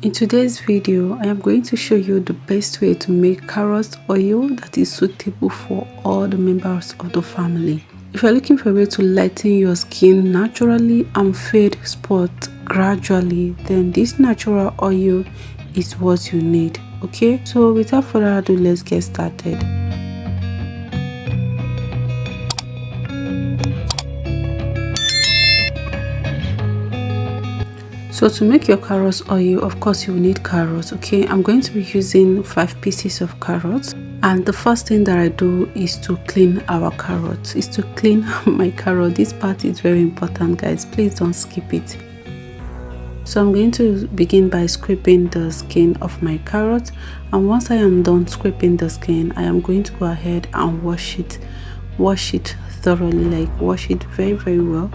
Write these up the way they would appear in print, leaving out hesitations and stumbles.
In today's video, I am going to show you the best way to make carrot oil that is suitable for all the members of the family. If you're looking for a way to lighten your skin naturally and fade spots gradually, then this natural oil is what you need. Okay, so without further ado, let's get started. So to make your carrot oil, of course you will need carrots. Okay, I'm going to be using 5 pieces of carrots, and the first thing that I do is to clean our carrots. Is to clean my carrot. This part is very important, guys. Please don't skip it. So I'm going to begin by scraping the skin of my carrot, and once I am done scraping the skin, I am going to go ahead and wash it thoroughly, like wash it very well.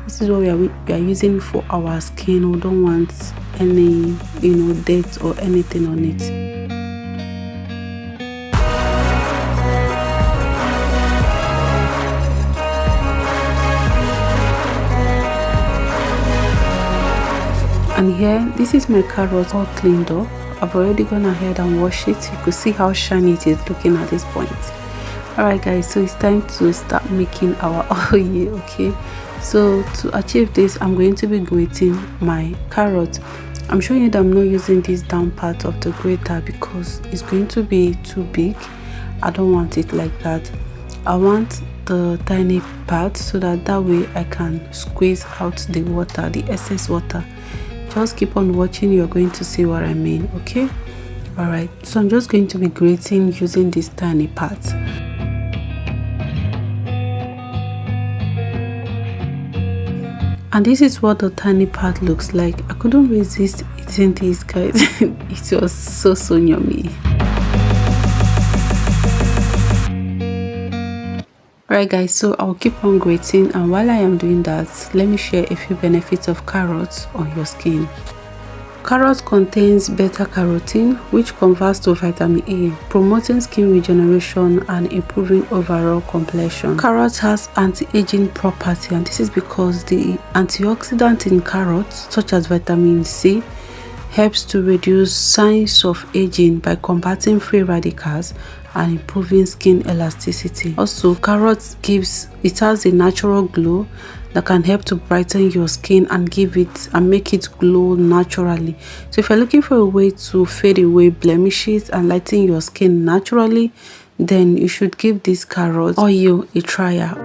This is what we are using for our skin. We don't want any dirt or anything on it. And here, this is my carrot all cleaned up. I've already gone ahead and washed it. You could see how shiny it is looking at this point. Alright guys, so it's time to start making our oil. Okay, so to achieve this, I'm going to be grating my carrot. I'm showing you that I'm not using this down part of the grater because it's going to be too big. I don't want it like that. I want the tiny part so that way I can squeeze out the water, the excess water. Just keep on watching, you're going to see what I mean. Okay, alright, so I'm just going to be grating using this tiny part. And this is what the tiny part looks like. I couldn't resist eating this, guys. It was so yummy. Alright guys, so I'll keep on grating, and while I am doing that, let me share a few benefits of carrots on your skin. Carrot contains beta-carotene, which converts to vitamin E, promoting skin regeneration and improving overall complexion. Carrot has anti-aging property, and this is because the antioxidant in carrots, such as vitamin C, helps to reduce signs of aging by combating free radicals and improving skin elasticity. Also, carrot has a natural glow that can help to brighten your skin and make it glow naturally. So if you're looking for a way to fade away blemishes and lighten your skin naturally, then you should give this carrot oil a try out.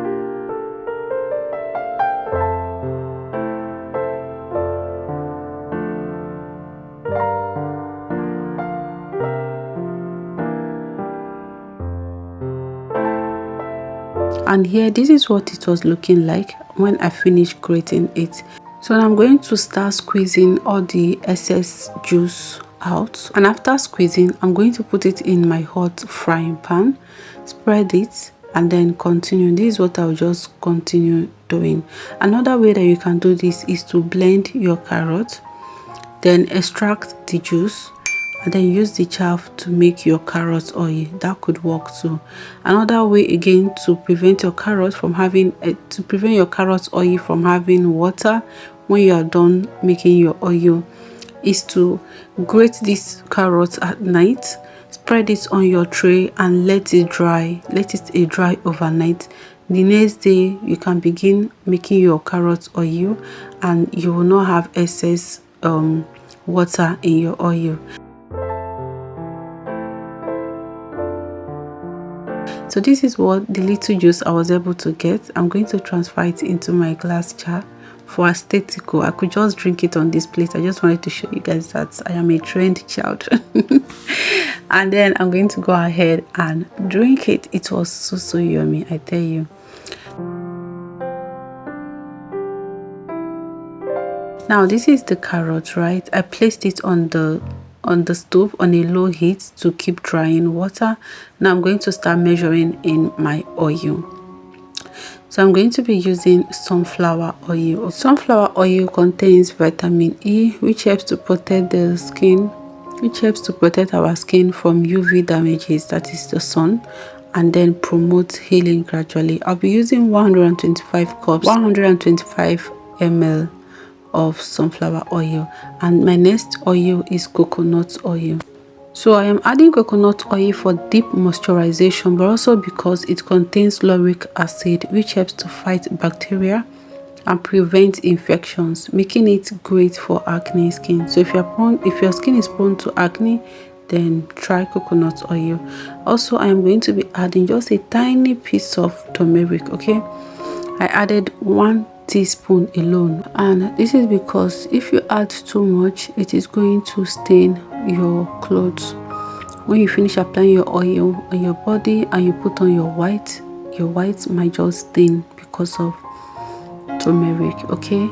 And here, this is what it was looking like when I finished grating it. So now I'm going to start squeezing all the excess juice out, and after squeezing, I'm going to put it in my hot frying pan, spread it, and then continue. This is what I'll just continue doing. Another way that you can do this is to blend your carrot, then extract the juice, and then use the chaff to make your carrot oil. That could work too. Another way again to prevent your carrot oil from having water when you are done making your oil is to grate this carrot at night, spread it on your tray, and let it dry overnight. The next day you can begin making your carrot oil, and you will not have excess water in your oil. So this is what the little juice I was able to get. I'm going to transfer it into my glass jar for aesthetical. I could just drink it on this plate. I just wanted to show you guys that I am a trained child. And then I'm going to go ahead and drink it. It was so yummy, I tell you. Now this is the carrot, right? I placed it on the stove on a low heat to keep drying water. Now I'm going to start measuring in my oil. So I'm going to be using sunflower oil. Sunflower oil contains vitamin E, which helps to protect the skin, which helps to protect our skin from UV damages, that is the sun, and then promotes healing gradually. I'll be using 125 ml of sunflower oil, and my next oil is coconut oil. So I am adding coconut oil for deep moisturization, but also because it contains lauric acid, which helps to fight bacteria and prevent infections, making it great for acne skin. So if your skin is prone to acne, then try coconut oil. Also, I am going to be adding just a tiny piece of turmeric. Okay, I added 1 teaspoon alone, and this is because if you add too much, it is going to stain your clothes. When you finish applying your oil on your body and you put on your white might just stain because of turmeric. Okay,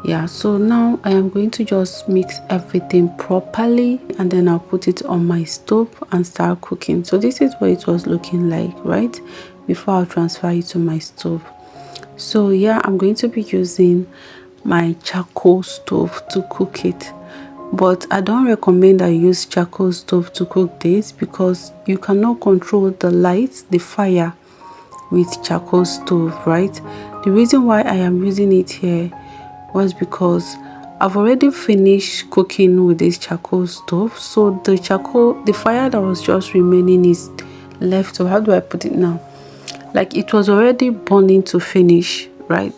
yeah, so now I am going to just mix everything properly, and then I'll put it on my stove and start cooking. So this is what it was looking like right before I'll transfer it to my stove. So yeah, I'm going to be using my charcoal stove to cook it, but I don't recommend I use charcoal stove to cook this because you cannot control the light, the fire with charcoal stove, right? The reason why I am using it here was because I've already finished cooking with this charcoal stove, so the fire that was just remaining is left. So how do I put it now? Like, it was already burning to finish, right?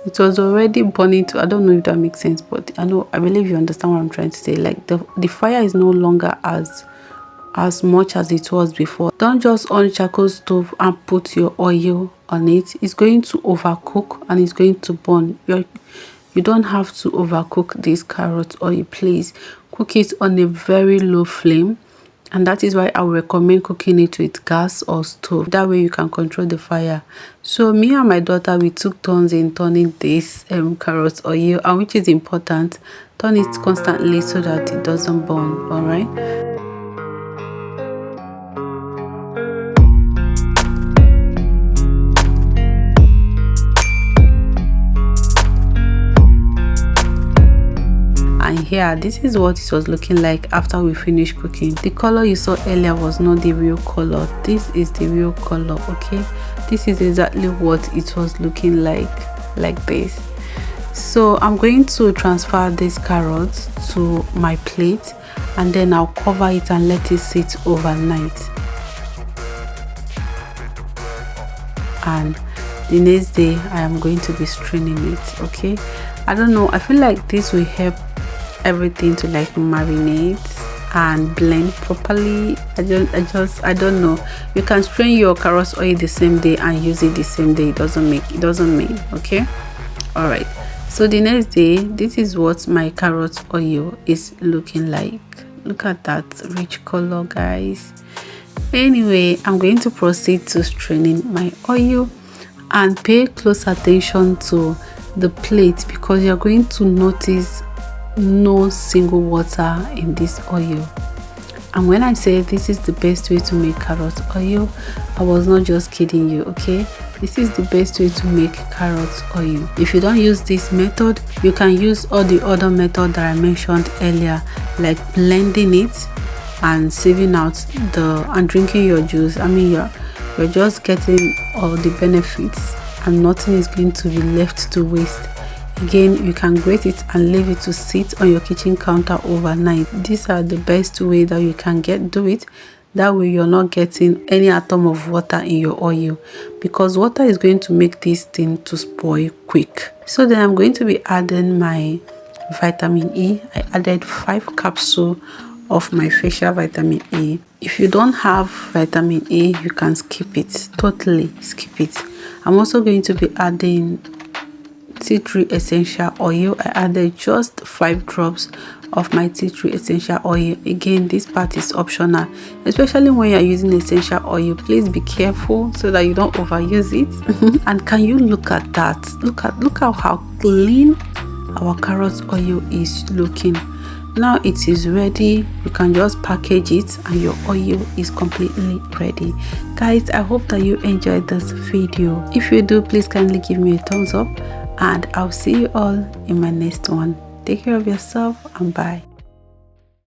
It was already burning to, I don't know if that makes sense, but I believe you understand what I'm trying to say. Like, the fire is no longer as much as it was before. Don't just on charcoal stove and put your oil on it. It's going to overcook and it's going to burn. You don't have to overcook this carrot oil. Please cook it on a very low flame, and that is why I would recommend cooking it with gas or stove. That way you can control the fire. So me and my daughter, we took turns in turning this carrot oil, and which is important, turn it constantly so that it doesn't burn. All right. And here, this is what it was looking like after we finished cooking. The color you saw earlier was not the real color. This is the real color. Okay, this is exactly what it was looking like this. So I'm going to transfer this carrot to my plate, and then I'll cover it and let it sit overnight. And the next day I am going to be straining it. Okay, I don't know, I feel like this will help everything to like marinate and blend properly. I don't know. You can strain your carrot oil the same day and use it the same day. It doesn't mean. Okay, all right. So the next day, this is what my carrot oil is looking like. Look at that rich color, guys. Anyway, I'm going to proceed to straining my oil, and pay close attention to the plate because you're going to notice no single water in this oil. And when I say this is the best way to make carrot oil, I was not just kidding you. Okay, this is the best way to make carrot oil. If you don't use this method, you can use all the other methods that I mentioned earlier, like blending it and saving out and drinking your juice. I mean, you're just getting all the benefits and nothing is going to be left to waste. Again, you can grate it and leave it to sit on your kitchen counter overnight. These are the best way that you can do it. That way you're not getting any atom of water in your oil, because water is going to make this thing to spoil quick. So then I'm going to be adding my vitamin E. I added 5 capsules of my facial vitamin E. If you don't have vitamin E, you can skip it, totally skip it. I'm also going to be adding tea tree essential oil. I added just 5 drops of my tea tree essential oil. Again, this part is optional, especially when you're using essential oil. Please be careful so that you don't overuse it. And can you look at that? Look at how clean our carrot oil is looking. Now it is ready. You can just package it and your oil is completely ready. Guys, I hope that you enjoyed this video. If you do, please kindly give me a thumbs up, and I'll see you all in my next one. Take care of yourself and bye.